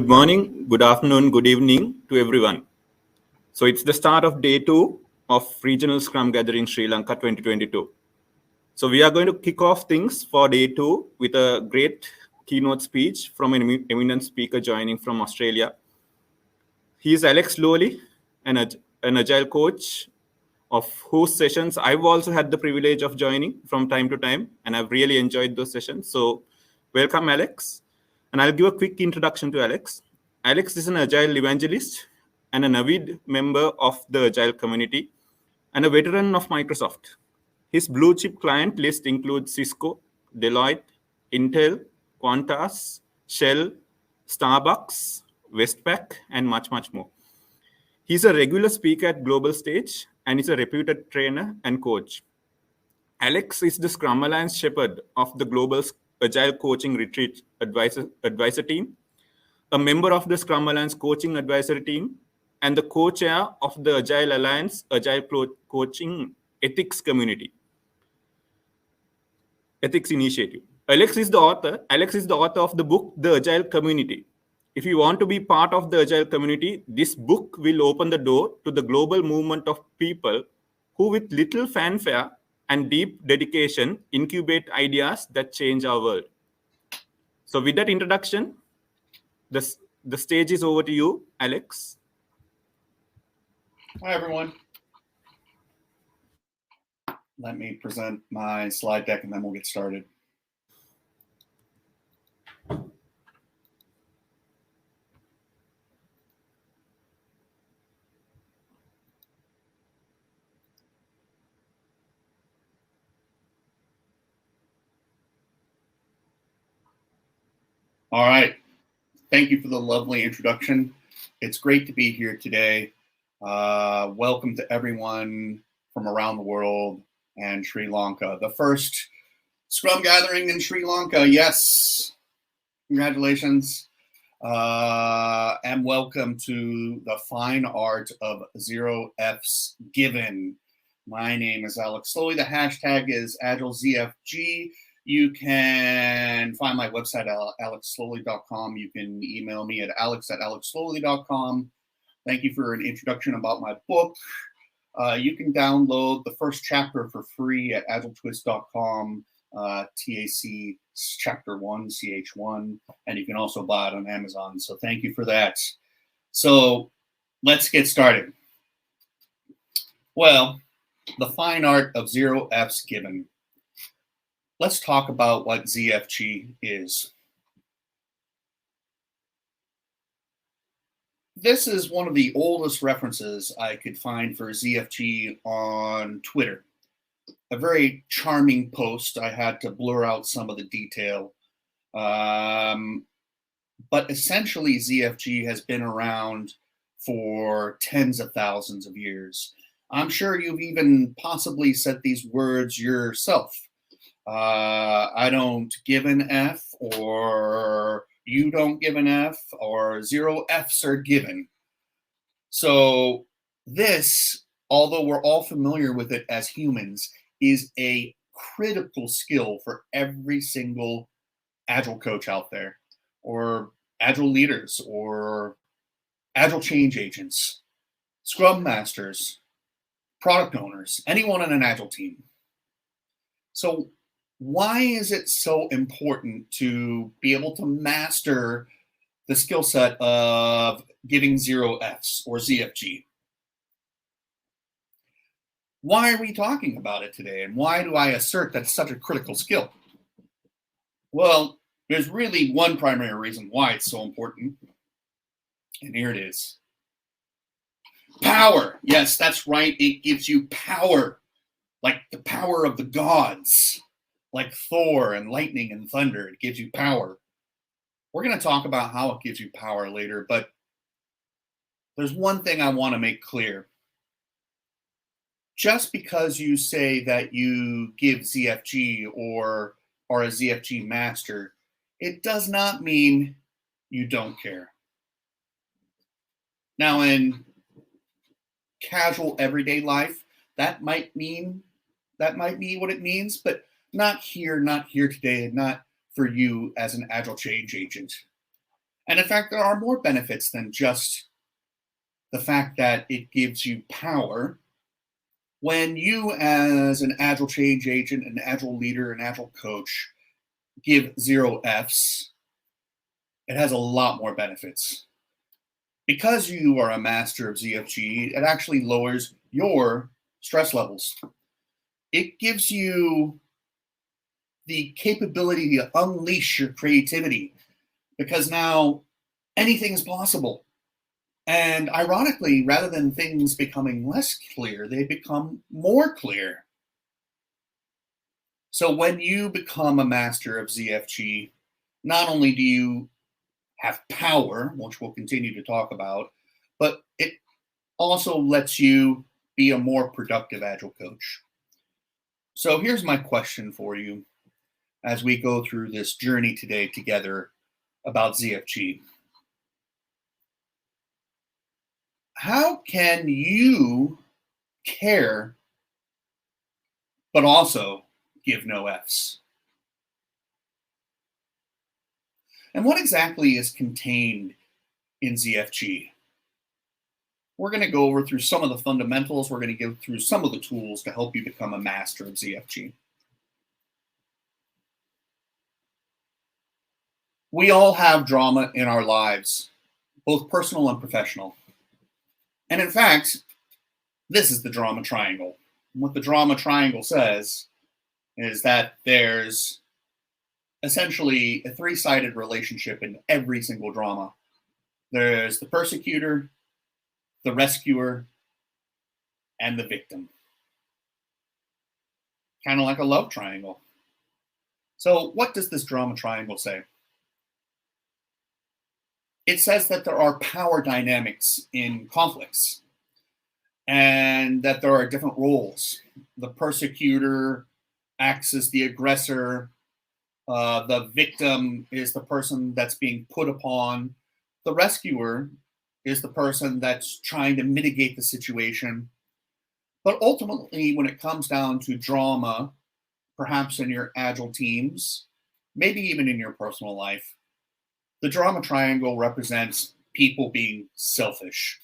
Good morning, good afternoon, good evening to everyone. So it's the start of day 2 of Regional Scrum Gathering Sri Lanka 2022. So we are going to kick off things for day 2 with a great keynote speech from an eminent speaker joining from Australia. He is Alex Soley, an agile coach of whose sessions I've also had the privilege of joining from time to time, and I've really enjoyed those sessions. So welcome, Alex. And I'll give a quick introduction to Alex. Alex is an agile evangelist and an avid member of the agile community and a veteran of Microsoft. His blue chip client list includes Cisco, Deloitte, Intel, Qantas, Shell, Starbucks, Westpac, and much, much more. He's a regular speaker at global stage and is a reputed trainer and coach. Alex is the Scrum Alliance shepherd of the Global Agile Coaching Retreat advisor team, a member of the Scrum Alliance Coaching Advisory team, and the co-chair of the Agile Alliance Agile Coaching Ethics Community, Ethics Initiative. Alex is the author of the book, The Agile Community. If you want to be part of the Agile community, this book will open the door to the global movement of people who, with little fanfare and deep dedication, incubate ideas that change our world. So with that introduction, the stage is over to you, Alex. Hi, everyone. Let me present my slide deck and then we'll get started. All right. Thank you for the lovely introduction. It's great to be here today. Welcome to everyone from around the world and Sri Lanka. The first Scrum gathering in Sri Lanka. Yes. Congratulations. And welcome to the fine art of 0 F's given. My name is Alex Soley. The hashtag is AgileZFG. You can find my website at alexsoley.com. You can email me at alex@alexsoley.com. Thank you for an introduction about my book. You can download the first chapter for free at agiletwist.com, TAC chapter 1, CH1, and you can also buy it on Amazon. So thank you for that. So let's get started. Well, the fine art of 0 F's given. Let's talk about what ZFG is. This is one of the oldest references I could find for ZFG on Twitter. A very charming post. I had to blur out some of the detail. But essentially, ZFG has been around for tens of thousands of years. I'm sure you've even possibly said these words yourself. I don't give an F, or you don't give an F, or 0 F's are given. So this, although we're all familiar with it as humans, is a critical skill for every single Agile coach out there, or Agile leaders, or Agile change agents, Scrum masters, product owners, anyone on an Agile team. So why is it so important to be able to master the skill set of giving 0 F's or ZFG? Why are we talking about it today? And why do I assert that's such a critical skill? Well, there's really one primary reason why it's so important. And here it is. Power. Yes, that's right. It gives you power, like the power of the gods. Like Thor and lightning and thunder, it gives you power. We're going to talk about how it gives you power later, but there's one thing I want to make clear. Just because you say that you give ZFG or are a ZFG master, it does not mean you don't care. Now, in casual everyday life, that might be what it means, but not here today, and not for you as an Agile change agent. And in fact, there are more benefits than just the fact that it gives you power. When you, as an Agile change agent, an Agile leader, an Agile coach, give 0 Fs, it has a lot more benefits. Because you are a master of ZFG, it actually lowers your stress levels. It gives you the capability to unleash your creativity, because now anything is possible. And ironically, rather than things becoming less clear, they become more clear. So when you become a master of ZFG, not only do you have power, which we'll continue to talk about, but it also lets you be a more productive Agile coach. So here's my question for you as we go through this journey today together about ZFG. How can you care, but also give no Fs? And what exactly is contained in ZFG? We're going to go over through some of the fundamentals. We're going to go through some of the tools to help you become a master of ZFG. We all have drama in our lives, both personal and professional. And in fact, this is the drama triangle. And what the drama triangle says is that there's essentially a 3-sided relationship in every single drama. There's the persecutor, the rescuer, and the victim. Kind of like a love triangle. So what does this drama triangle say? It says that there are power dynamics in conflicts, and that there are different roles. The persecutor acts as the aggressor. The victim is the person that's being put upon. The rescuer is the person that's trying to mitigate the situation. But ultimately, when it comes down to drama, perhaps in your Agile teams, maybe even in your personal life, the drama triangle represents people being selfish.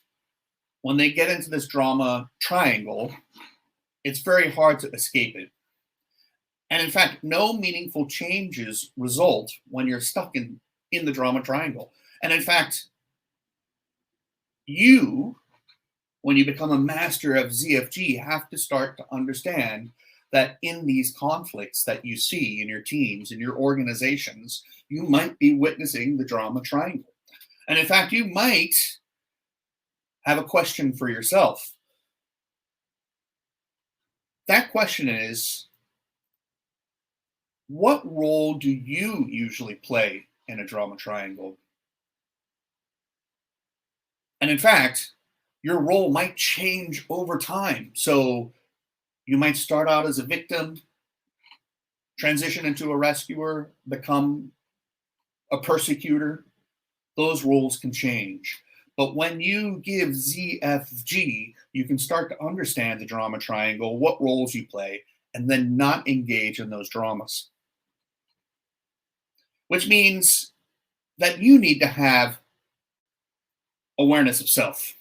When they get into this drama triangle, it's very hard to escape it. And in fact, no meaningful changes result when you're stuck in the drama triangle. And in fact, you, when you become a master of ZFG, have to start to understand that in these conflicts that you see in your teams, in your organizations, you might be witnessing the drama triangle. And in fact, you might have a question for yourself. That question is, what role do you usually play in a drama triangle? And in fact, your role might change over time. So you might start out as a victim, transition into a rescuer, become a persecutor. Those roles can change. But when you give ZFG, you can start to understand the drama triangle, what roles you play, and then not engage in those dramas. Which means that you need to have awareness of self.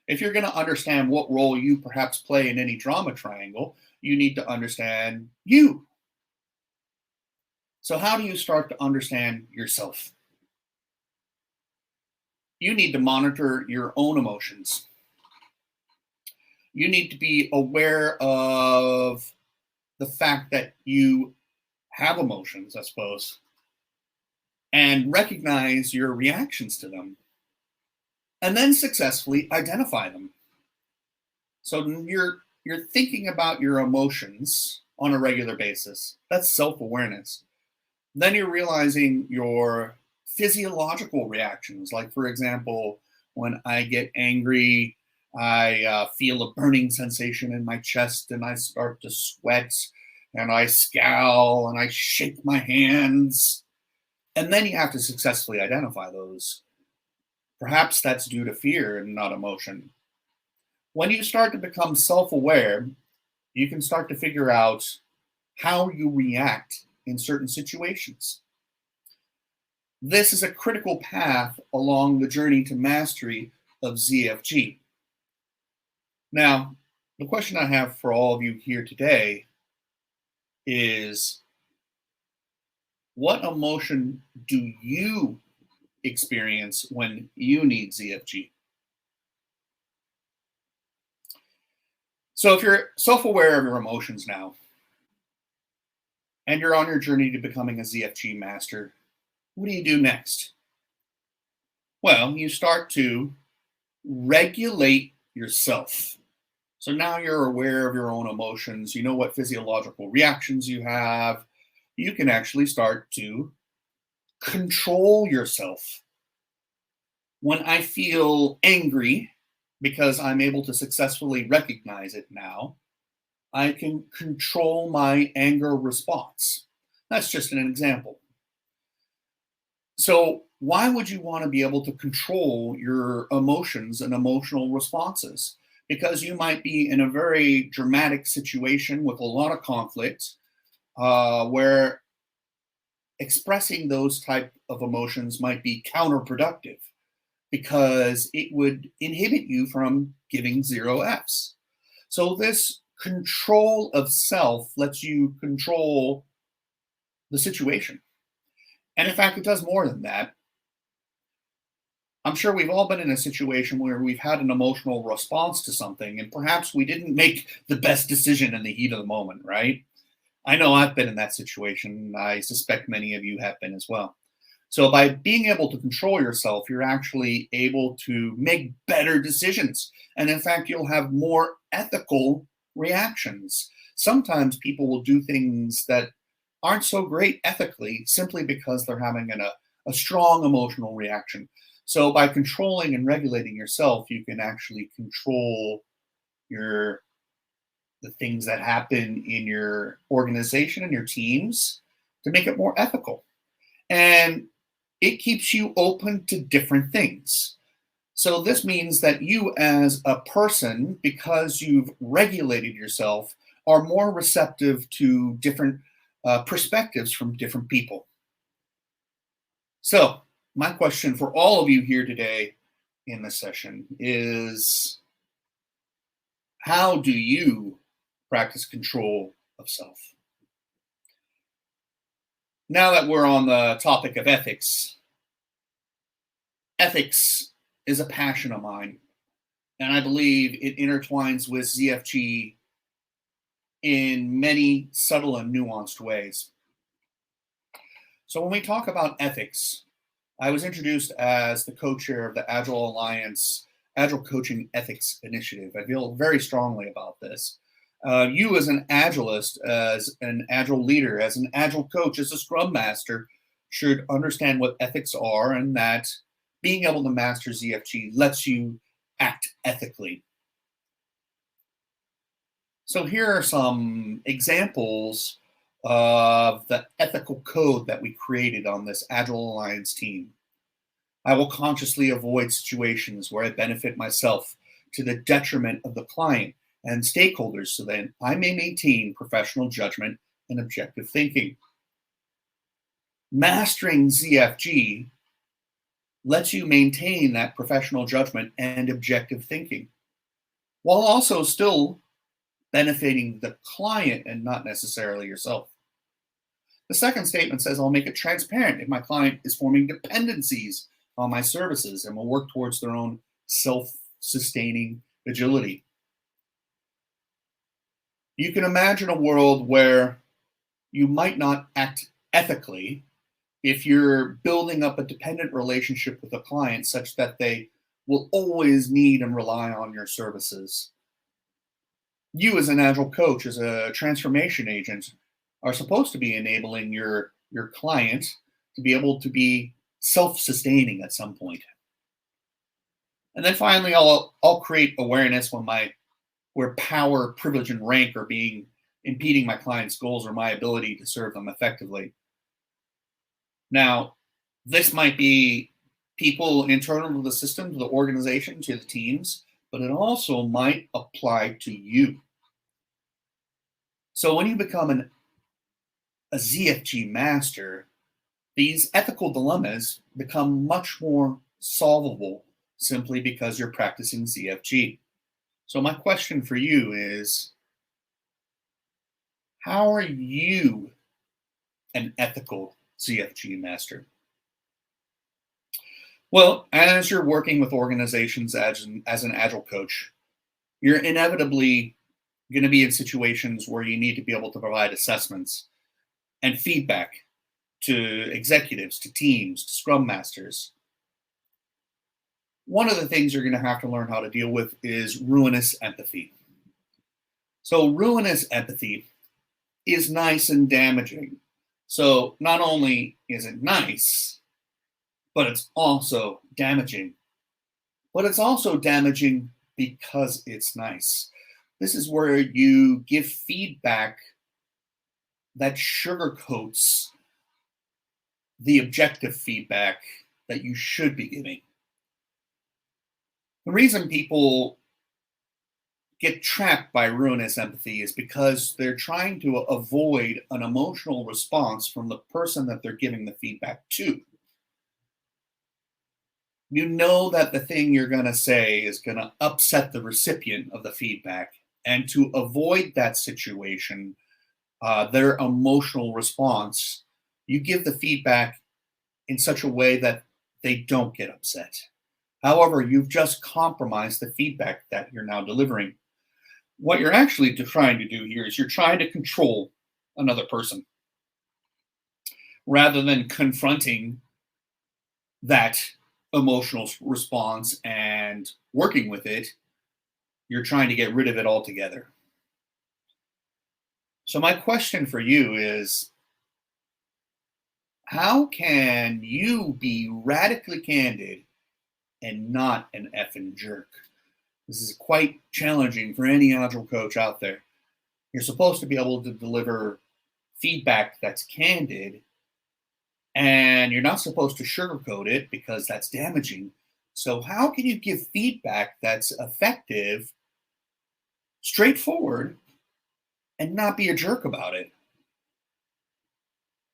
If you're going to understand what role you perhaps play in any drama triangle, you need to understand you. So how do you start to understand yourself? You need to monitor your own emotions. You need to be aware of the fact that you have emotions, I suppose, and recognize your reactions to them, and then successfully identify them. So you're thinking about your emotions on a regular basis. That's self-awareness. Then you're realizing your physiological reactions. Like, for example, when I get angry, I feel a burning sensation in my chest, and I start to sweat, and I scowl, and I shake my hands. And then you have to successfully identify those. Perhaps that's due to fear and not emotion. When you start to become self-aware, you can start to figure out how you react in certain situations. This is a critical path along the journey to mastery of ZFG. Now, the question I have for all of you here today is, what emotion do you experience when you need ZFG? So if you're self-aware of your emotions now, and you're on your journey to becoming a ZFG master, what do you do next? Well, you start to regulate yourself. So now you're aware of your own emotions. You know what physiological reactions you have. You can actually start to control yourself. When I feel angry, because I'm able to successfully recognize it now, I can control my anger response. That's just an example. So why would you want to be able to control your emotions and emotional responses? Because you might be in a very dramatic situation with a lot of conflict, where expressing those type of emotions might be counterproductive because it would inhibit you from giving 0 Fs. So this control of self lets you control the situation. And in fact, it does more than that. I'm sure we've all been in a situation where we've had an emotional response to something, and perhaps we didn't make the best decision in the heat of the moment, right? I know I've been in that situation. I suspect many of you have been as well. So by being able to control yourself, you're actually able to make better decisions. And in fact, you'll have more ethical reactions. Sometimes people will do things that aren't so great ethically simply because they're having a strong emotional reaction. So by controlling and regulating yourself, you can actually control the things that happen in your organization and your teams to make it more ethical. And it keeps you open to different things. So this means that you as a person, because you've regulated yourself, are more receptive to different perspectives from different people. So my question for all of you here today in this session is, how do you practice control of self? Now that we're on the topic of ethics, ethics is a passion of mine, and I believe it intertwines with ZFG in many subtle and nuanced ways. So when we talk about ethics, I was introduced as the co-chair of the Agile Alliance Agile Coaching Ethics Initiative. I feel very strongly about this. You as an Agilist, as an Agile leader, as an Agile coach, as a Scrum Master, should understand what ethics are, and that being able to master ZFG lets you act ethically. So here are some examples of the ethical code that we created on this Agile Alliance team. I will consciously avoid situations where I benefit myself to the detriment of the client and stakeholders so that I may maintain professional judgment and objective thinking. Mastering ZFG lets you maintain that professional judgment and objective thinking, while also still benefiting the client and not necessarily yourself. The second statement says, I'll make it transparent if my client is forming dependencies on my services and will work towards their own self-sustaining agility. You can imagine a world where you might not act ethically if you're building up a dependent relationship with a client such that they will always need and rely on your services. You as an Agile coach, as a transformation agent, are supposed to be enabling your client to be able to be self-sustaining at some point. And then finally, I'll create awareness where power, privilege, and rank are impeding my client's goals or my ability to serve them effectively. Now, this might be people internal to the system, to the organization, to the teams, but it also might apply to you. So when you become a ZFG master, these ethical dilemmas become much more solvable simply because you're practicing ZFG. So my question for you is, how are you an ethical ZFG master? Well, as you're working with organizations as an Agile coach, you're inevitably going to be in situations where you need to be able to provide assessments and feedback to executives, to teams, to scrum masters. One of the things you're going to have to learn how to deal with is ruinous empathy. So ruinous empathy is nice and damaging. So not only is it nice, but it's also damaging. But it's also damaging because it's nice. This is where you give feedback that sugarcoats the objective feedback that you should be giving. The reason people get trapped by ruinous empathy is because they're trying to avoid an emotional response from the person that they're giving the feedback to. You know that the thing you're going to say is going to upset the recipient of the feedback, and to avoid that situation, their emotional response, you give the feedback in such a way that they don't get upset. However, you've just compromised the feedback that you're now delivering. What you're actually trying to do here is you're trying to control another person. Rather than confronting that emotional response and working with it, you're trying to get rid of it altogether. So my question for you is, how can you be radically candid and not an effing jerk? This is quite challenging for any Agile coach out there. You're supposed to be able to deliver feedback that's candid, and you're not supposed to sugarcoat it because that's damaging. So how can you give feedback that's effective, straightforward, and not be a jerk about it?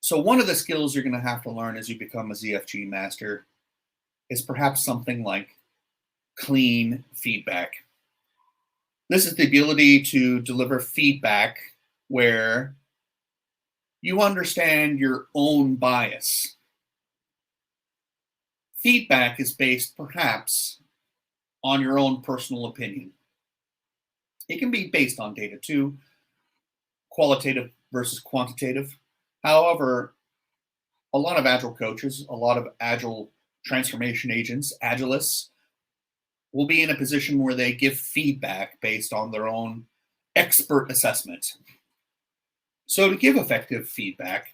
So one of the skills you're going to have to learn as you become a ZFG master is perhaps something like clean feedback. This is the ability to deliver feedback where you understand your own bias. Feedback is based perhaps on your own personal opinion. It can be based on data too, qualitative versus quantitative. However, a lot of Agile coaches, a lot of Agile transformation agents, Agilists, will be in a position where they give feedback based on their own expert assessment. So to give effective feedback,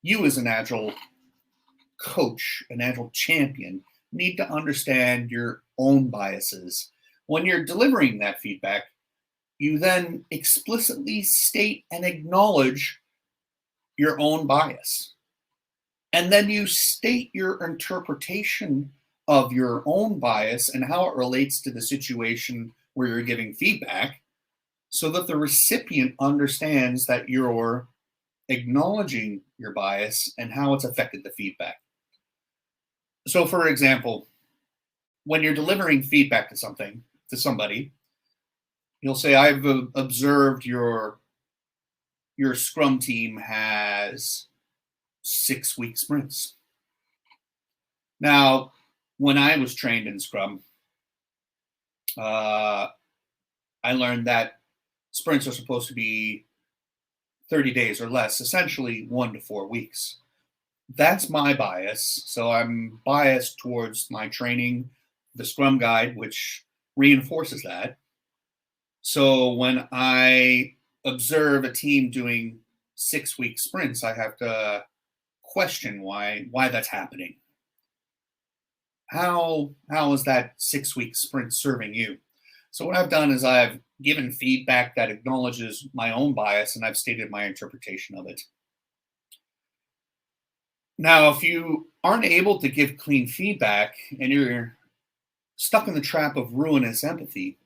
you as an Agile coach, an Agile champion, need to understand your own biases. When you're delivering that feedback, you then explicitly state and acknowledge your own bias. And then you state your interpretation of your own bias and how it relates to the situation where you're giving feedback, so that the recipient understands that you're acknowledging your bias and how it's affected the feedback. So for example, when you're delivering feedback to somebody, you'll say, I've observed your Scrum team has 6-week sprints. Now, when I was trained in Scrum, I learned that sprints are supposed to be 30 days or less, essentially 1 to 4 weeks. That's my bias. So I'm biased towards my training, the Scrum Guide, which reinforces that. So when I observe a team doing 6-week sprints, I have to question why that's happening. How is that 6-week sprint serving you? So what I've done is I've given feedback that acknowledges my own bias, and I've stated my interpretation of it. Now, if you aren't able to give clean feedback and you're stuck in the trap of ruinous empathy,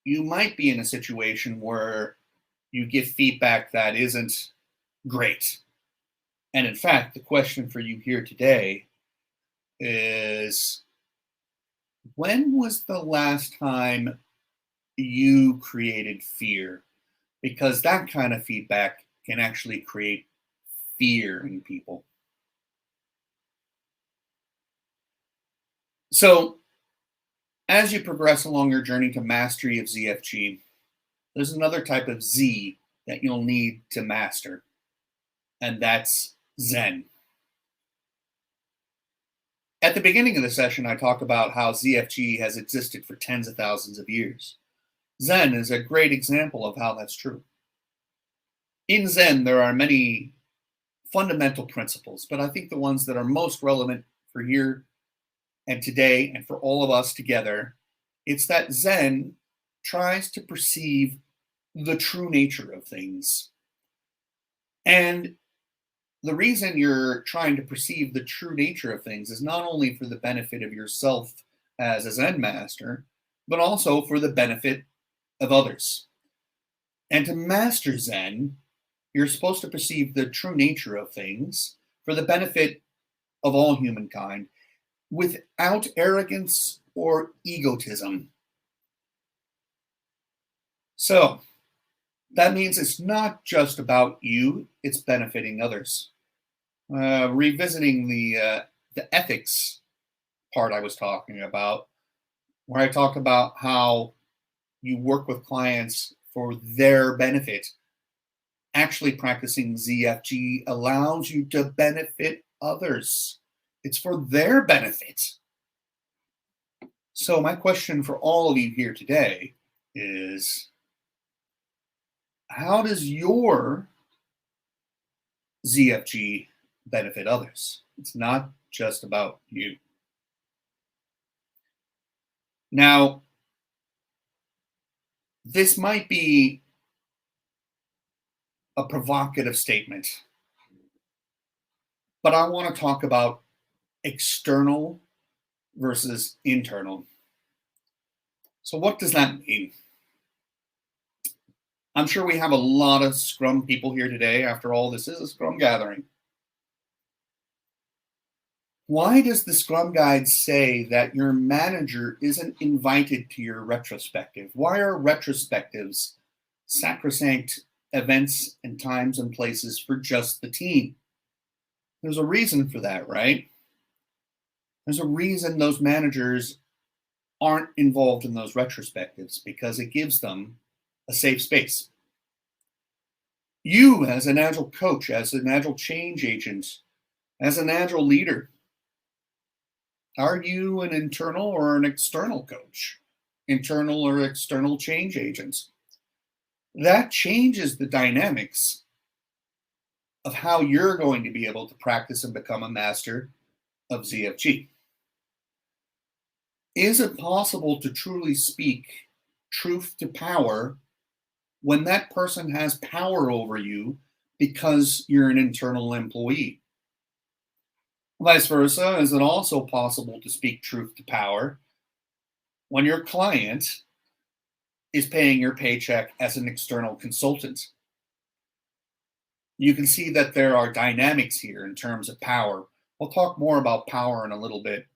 you might be in a situation where you give feedback that isn't great. And in fact, the question for you here today is, when was the last time you created fear? Because that kind of feedback can actually create fear in people. So as you progress along your journey to mastery of ZFG, there's another type of Z that you'll need to master, and that's Zen. At the beginning of the session, I talked about how ZFG has existed for tens of thousands of years. Zen is a great example of how that's true. In Zen, there are many fundamental principles, but I think the ones that are most relevant for here and today and for all of us together, it's that Zen tries to perceive the true nature of things. And the reason you're trying to perceive the true nature of things is not only for the benefit of yourself as a Zen master, but also for the benefit of others. And to master Zen, you're supposed to perceive the true nature of things for the benefit of all humankind without arrogance or egotism. So that means it's not just about you, it's benefiting others. Revisiting the ethics part I was talking about, where I talked about how you work with clients for their benefit. Actually practicing ZFG allows you to benefit others. It's for their benefit. So my question for all of you here today is, how does your ZFG benefit others? It's not just about you. Now, this might be a provocative statement, but I want to talk about external versus internal. So what does that mean? I'm sure we have a lot of Scrum people here today. After all, this is a Scrum gathering. Why does the Scrum Guide say that your manager isn't invited to your retrospective? Why are retrospectives sacrosanct events and times and places for just the team? There's a reason for that, right? There's a reason those managers aren't involved in those retrospectives, because it gives them a safe space. You, as an Agile coach, as an Agile change agent, as an Agile leader, are you an internal or an external coach? Internal or external change agent? That changes the dynamics of how you're going to be able to practice and become a master of ZFG. Is it possible to truly speak truth to power when that person has power over you because you're an internal employee? Vice versa, is it also possible to speak truth to power when your client is paying your paycheck as an external consultant? You can see that there are dynamics here in terms of power. We'll talk more about power in a little bit.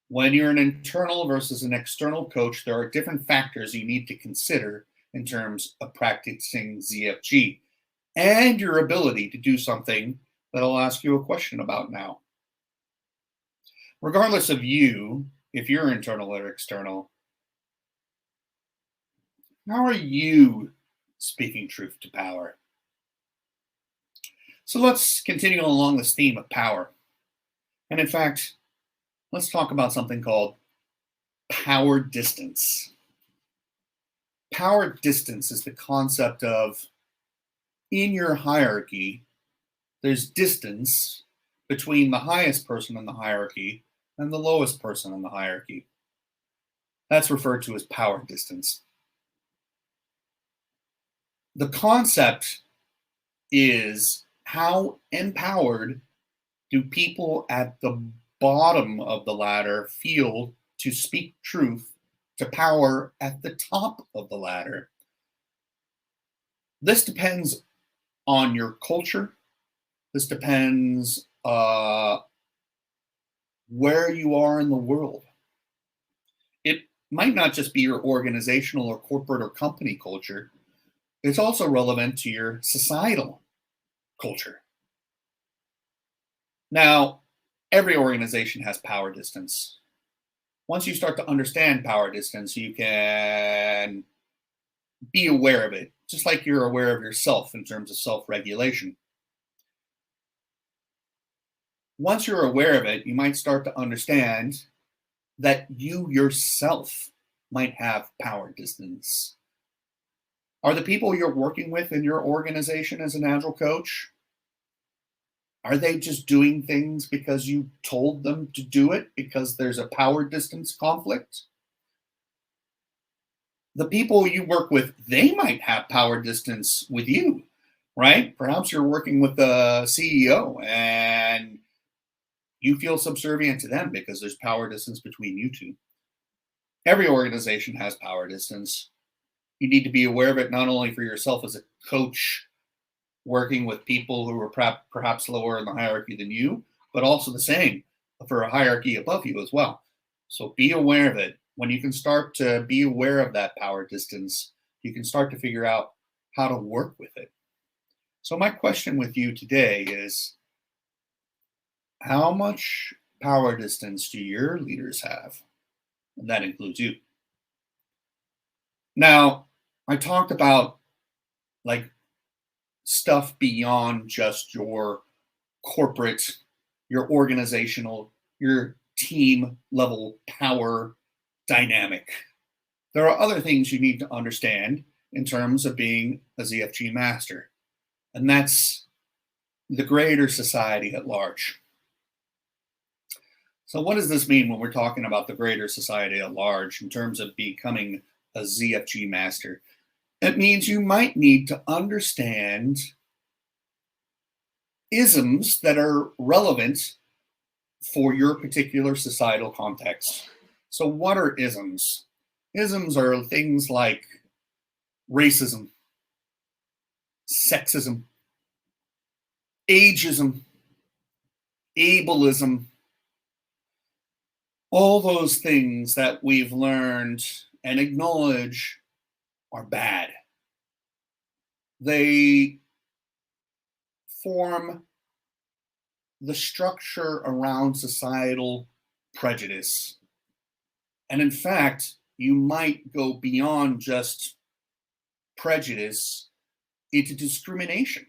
When you're an internal versus an external coach, there are different factors you need to consider in terms of practicing ZFG and your ability to do something that I'll ask you a question about now. Regardless of you, if you're internal or external, how are you speaking truth to power? So let's continue along this theme of power. And in fact, let's talk about something called power distance. Power distance is the concept of, in your hierarchy, there's distance between the highest person in the hierarchy and the lowest person in the hierarchy. That's referred to as power distance. The concept is, how empowered do people at the bottom of the ladder feel to speak truth to power at the top of the ladder? This depends on your culture, This depends where you are in the world. It might not just be your organizational or corporate or company culture. It's also relevant to your societal culture. Now, every organization has power distance. Once you start to understand power distance, you can be aware of it, just like you're aware of yourself in terms of self-regulation. Once you're aware of it, you might start to understand that you yourself might have power distance. Are the people you're working with in your organization as an Agile coach, are they just doing things because you told them to do it because there's a power distance conflict? The people you work with, they might have power distance with you, right? Perhaps you're working with the CEO and you feel subservient to them because there's power distance between you two. Every organization has power distance. You need to be aware of it not only for yourself as a coach working with people who are perhaps lower in the hierarchy than you, but also the same for a hierarchy above you as well. So be aware of it. When you can start to be aware of that power distance, you can start to figure out how to work with it. So my question with you today is, how much power distance do your leaders have? And that includes you. Now, I talked about like stuff beyond just your corporate, your organizational, your team level power dynamic. There are other things you need to understand in terms of being a ZFG master, and that's the greater society at large. So what does this mean when we're talking about the greater society at large in terms of becoming a ZFG master? It means you might need to understand isms that are relevant for your particular societal context. So what are isms? Isms are things like racism, sexism, ageism, ableism, all those things that we've learned and acknowledge are bad. They form the structure around societal prejudice. And in fact, you might go beyond just prejudice into discrimination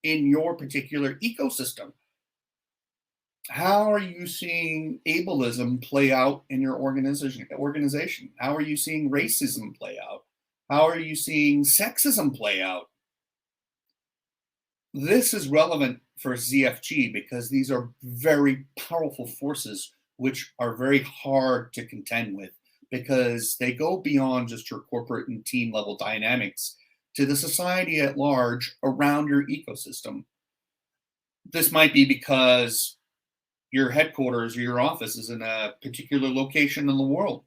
in your particular ecosystem. How are you seeing ableism play out in your organization? How are you seeing racism play out? How are you seeing sexism play out? This is relevant for ZFG because these are very powerful forces which are very hard to contend with because they go beyond just your corporate and team level dynamics to the society at large around your ecosystem. This might be because your headquarters or your office is in a particular location in the world.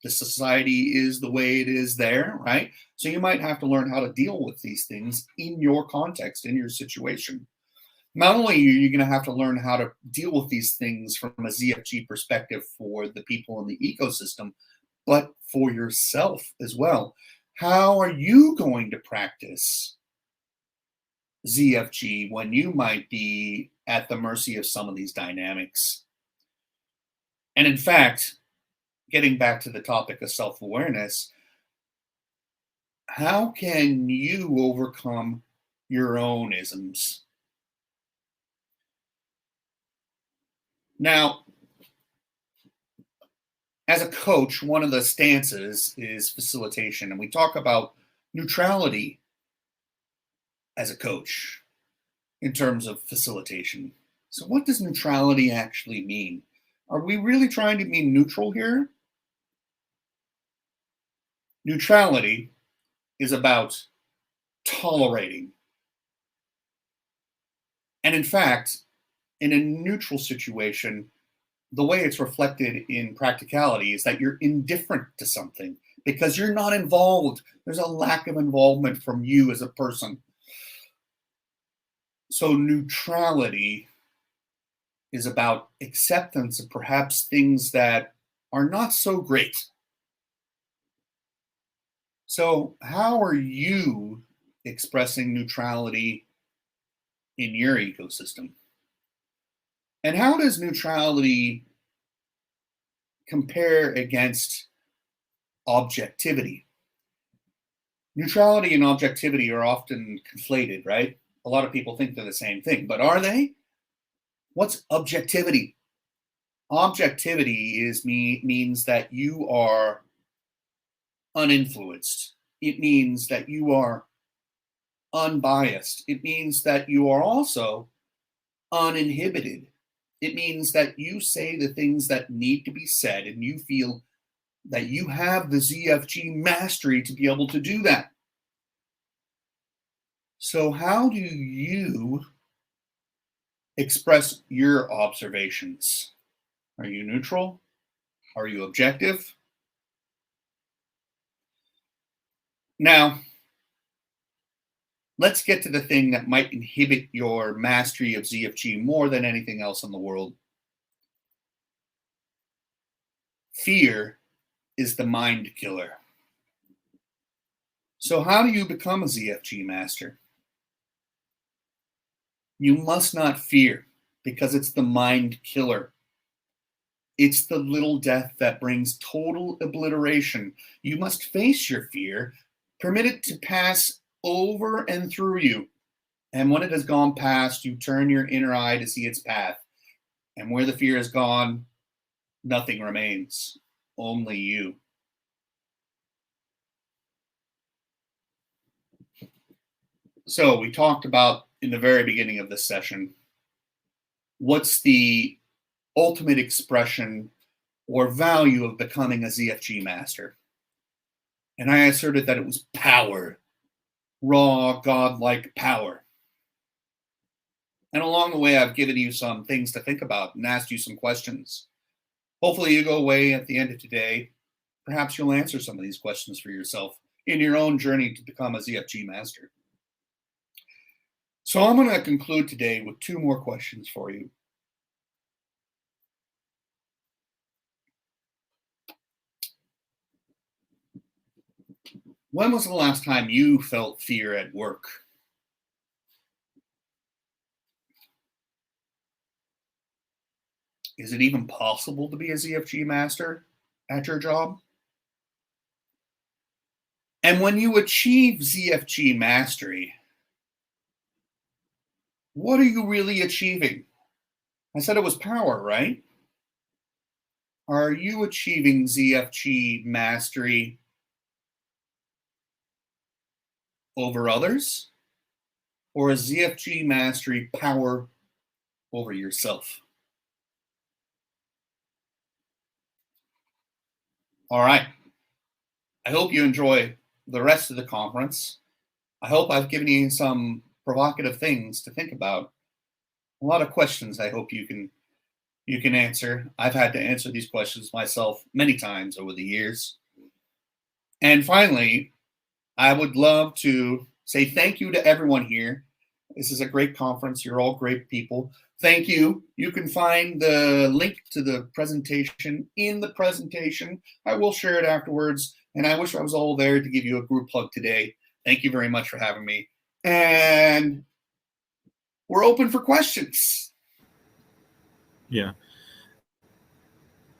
The society is the way it is there, right? So you might have to learn how to deal with these things in your context, in your situation. Not only are you going to have to learn how to deal with these things from a ZFG perspective for the people in the ecosystem, but for yourself as well. How are you going to practice ZFG when you might be at the mercy of some of these dynamics? And in fact, getting back to the topic of self-awareness, how can you overcome your own isms? Now, as a coach, one of the stances is facilitation, and we talk about neutrality as a coach in terms of facilitation. So what does neutrality actually mean? Are we really trying to be neutral here? Neutrality is about tolerating. And in fact, in a neutral situation, the way it's reflected in practicality is that you're indifferent to something because you're not involved. There's a lack of involvement from you as a person. So neutrality is about acceptance of perhaps things that are not so great. So how are you expressing neutrality in your ecosystem? And how does neutrality compare against objectivity? Neutrality and objectivity are often conflated, right? A lot of people think they're the same thing, but are they? What's objectivity? Objectivity means that you are uninfluenced. It means that you are unbiased. It means that you are also uninhibited. It means that you say the things that need to be said and you feel that you have the ZFG mastery to be able to do that. So how do you express your observations? Are you neutral? Are you objective? Now, let's get to the thing that might inhibit your mastery of ZFG more than anything else in the world. Fear is the mind killer. So how do you become a ZFG master? You must not fear, because it's the mind killer. It's the little death that brings total obliteration. You must face your fear, permit it to pass over and through you. And when it has gone past, you turn your inner eye to see its path. And where the fear is gone, nothing remains, only you. So we talked about in the very beginning of this session, what's the ultimate expression or value of becoming a ZFG master? And I asserted that it was power, raw, godlike power. And along the way, I've given you some things to think about and asked you some questions. Hopefully you go away at the end of today. Perhaps you'll answer some of these questions for yourself in your own journey to become a ZFG master. So I'm going to conclude today with two more questions for you. When was the last time you felt fear at work? Is it even possible to be a ZFG master at your job? And when you achieve ZFG mastery, what are you really achieving? I said it was power, right? Are you achieving ZFG mastery over others? Or is ZFG mastery power over yourself? All right. I hope you enjoy the rest of the conference. I hope I've given you some provocative things to think about. A lot of questions I hope you can answer. I've had to answer these questions myself many times over the years. And finally, I would love to say thank you to everyone here. This is a great conference. You're all great people. Thank you. You can find the link to the presentation in the presentation. I will share it afterwards. And I wish I was all there to give you a group plug today. Thank you very much for having me. And we're open for questions. Yeah.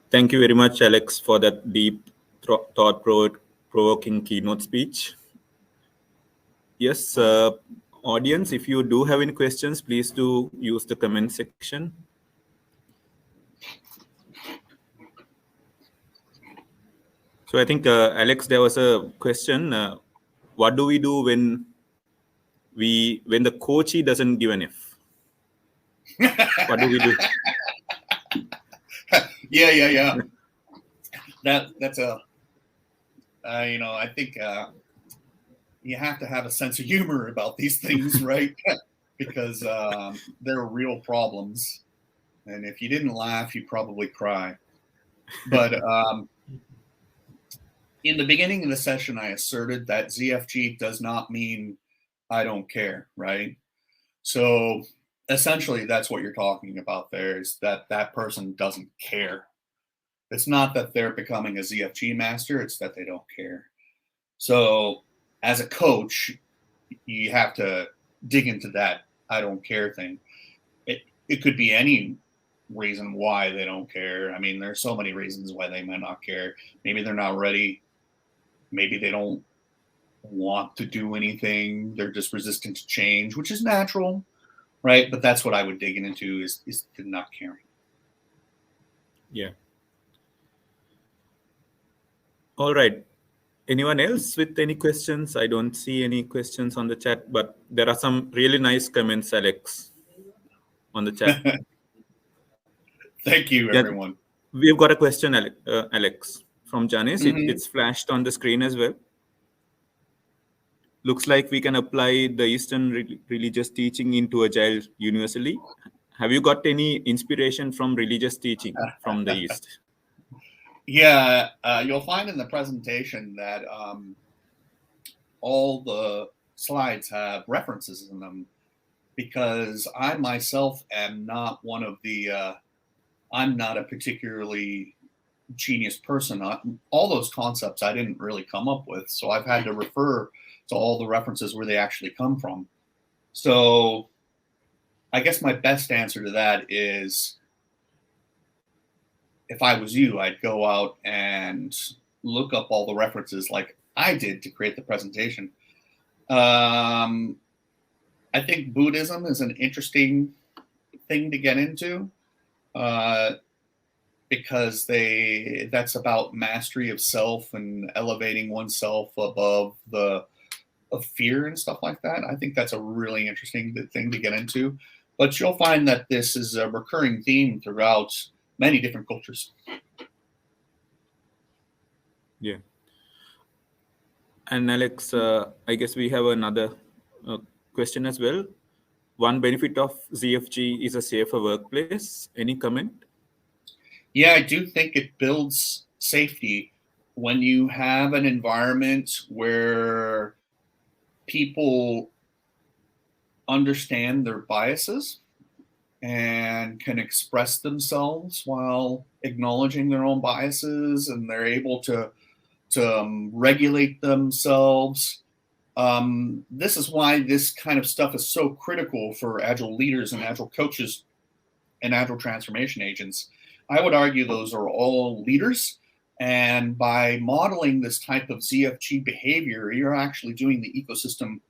Thank you very much, Alex, for that deep, thought-provoking keynote speech. Yes, audience, if you do have any questions, please do use the comment section. So I think, Alex, there was a question. What do we do when the coachee doesn't give an F? What do we do? Yeah. That's a, I think you have to have a sense of humor about these things, right? Because they're real problems. And if you didn't laugh, you'd probably cry. But in the beginning of the session, I asserted that ZFG does not mean I don't care, right? So essentially, that's what you're talking about there, is that that person doesn't care. It's not that they're becoming a ZFG master, it's that they don't care. So as a coach, you have to dig into that I don't care thing. It could be any reason why they don't care. I mean, there's so many reasons why they might not care. Maybe they're not ready. Maybe they don't want to do anything. They're just resistant to change, which is natural, right? But that's what I would dig into is the not caring. Yeah. All right. Anyone else with any questions? I don't see any questions on the chat, but there are some really nice comments, Alex, on the chat. Thank you, everyone. We've got a question, Alex, from Janice. It's flashed on the screen as well. Looks like we can apply the Eastern religious teaching into Agile universally. Have you got any inspiration from religious teaching from the East? Yeah, you'll find in the presentation that all the slides have references in them, because I myself am not one of the, I'm not a particularly genius person. All those concepts I didn't really come up with, so I've had to refer to all the references where they actually come from. So I guess my best answer to that is, if I was you, I'd go out and look up all the references like I did to create the presentation. I think Buddhism is an interesting thing to get into, because that's about mastery of self and elevating oneself above of fear and stuff like that. I think that's a really interesting thing to get into. But you'll find that this is a recurring theme throughout many different cultures. Yeah. And Alex, I guess we have another question as well. One benefit of ZFG is a safer workplace. Any comment? Yeah, I do think it builds safety when you have an environment where people understand their biases and can express themselves while acknowledging their own biases, and they're able to regulate themselves. This is why this kind of stuff is so critical for Agile leaders and Agile coaches and Agile transformation agents. I would argue those are all leaders. And by modeling this type of ZFG behavior, you're actually doing the ecosystem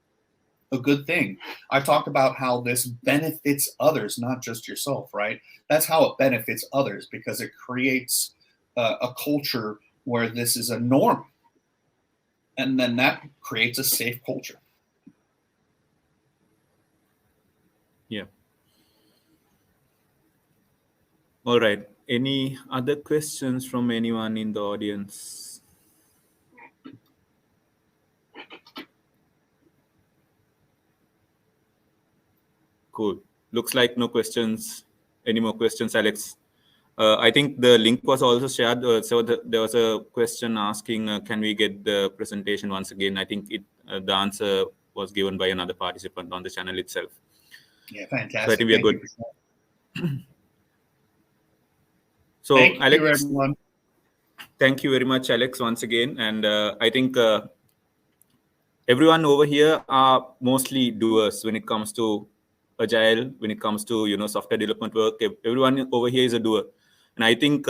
a good thing. I talked about how this benefits others, not just yourself, right? That's how it benefits others, because it creates a culture where this is a norm. And then that creates a safe culture. Yeah. All right. Any other questions from anyone in the audience? Cool. Looks like no questions. Any more questions, Alex? I think the link was also shared. So there was a question asking, can we get the presentation once again? I think the answer was given by another participant on the channel itself. Yeah, fantastic. So I think we are good. So thank Alex, you, everyone. Thank you very much, Alex, once again. And I think everyone over here are mostly doers when it comes to Agile, when it comes to software development work. Everyone over here is a doer. And I think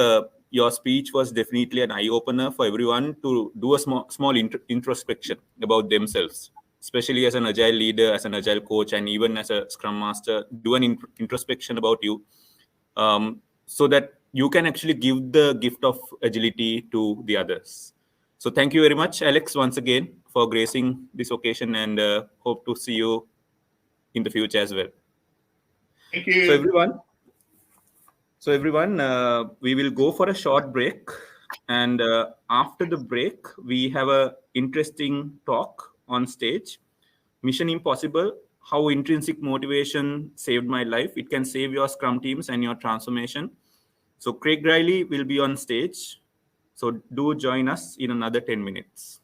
your speech was definitely an eye-opener for everyone to do a small introspection about themselves, especially as an Agile leader, as an Agile coach, and even as a Scrum Master. Do an introspection about you, so that you can actually give the gift of agility to the others. So thank you very much, Alex, once again for gracing this occasion, and hope to see you in the future as well. Thank you. So everyone, we will go for a short break. And after the break, we have an interesting talk on stage. Mission Impossible, how intrinsic motivation saved my life. It can save your Scrum teams and your transformation. So Craig Riley will be on stage. So do join us in another 10 minutes.